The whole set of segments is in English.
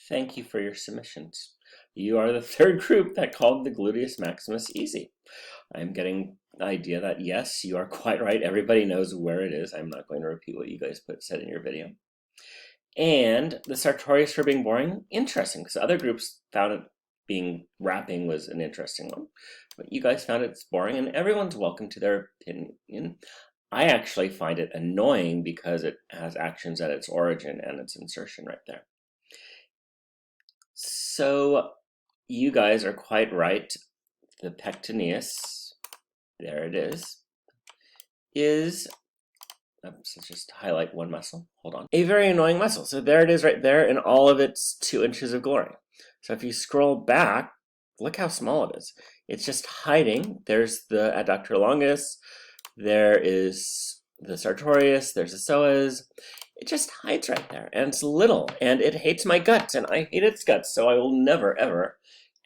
Thank you for your submissions. You are the third group that called the gluteus maximus easy. I'm getting the idea that yes, you are quite right. Everybody knows where it is. I'm not going to repeat what you guys said in your video. And the sartorius for being boring, interesting, because other groups found it being wrapping was an interesting one. But you guys found it's boring, and everyone's welcome to their opinion. I actually find it annoying because it has actions at its origin and its insertion right there. So you guys are quite right. The pectineus, there it is, let's just highlight one muscle, hold on. A very annoying muscle, so there it is right there in all of its 2 inches of glory. So if you scroll back, look how small it is. It's just hiding. There's the adductor longus, there is the sartorius, there's the psoas. It just hides right there, and it's little, and it hates my guts, and I hate its guts, so I will never, ever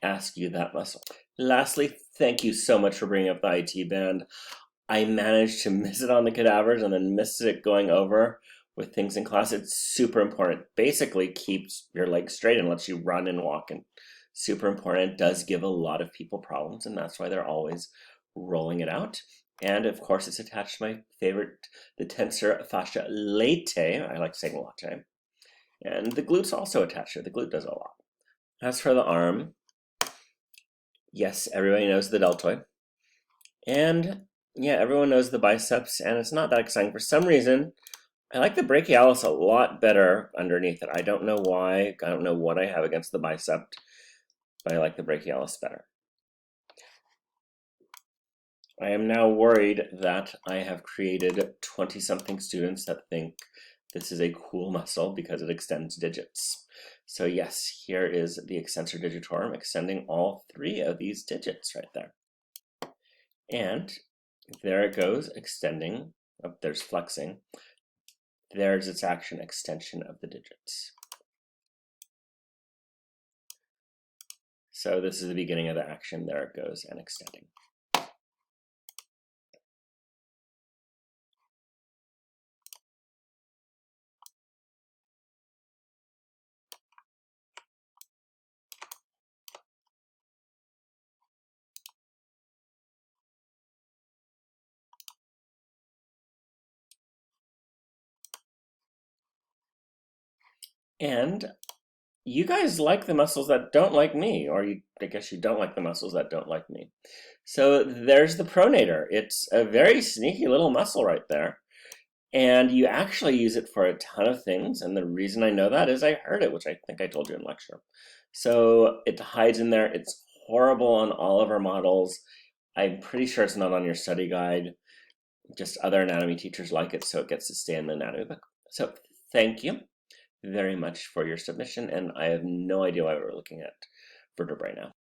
ask you that muscle. Lastly, thank you so much for bringing up the IT band. I managed to miss it on the cadavers and then miss it going over with things in class. It's super important. Basically keeps your legs straight and lets you run and walk, and super important. It does give a lot of people problems, and that's why they're always rolling it out. And of course, it's attached to my favorite, the tensor fascia latae. I like saying latte. And the glute's also attached to it. The glute does a lot. As for the arm, yes, everybody knows the deltoid. And yeah, everyone knows the biceps, and it's not that exciting. For some reason, I like the brachialis a lot better underneath it. I don't know why. I don't know what I have against the bicep, but I like the brachialis better. I am now worried that I have created 20-something students that think this is a cool muscle because it extends digits. So yes, here is the extensor digitorum extending all 3 of these digits right there. And there it goes, extending. Oh, there's flexing. There's its action, extension of the digits. So this is the beginning of the action. There it goes, and extending. And you guys like the muscles that don't like me, or I guess you don't like the muscles that don't like me. So there's the pronator. It's a very sneaky little muscle right there. And you actually use it for a ton of things. And the reason I know that is I heard it, which I think I told you in lecture. So it hides in there. It's horrible on all of our models. I'm pretty sure it's not on your study guide. Just other anatomy teachers like it, so it gets to stay in the anatomy book. So thank you very much for your submission, and I have no idea why we're looking at vertebrae now.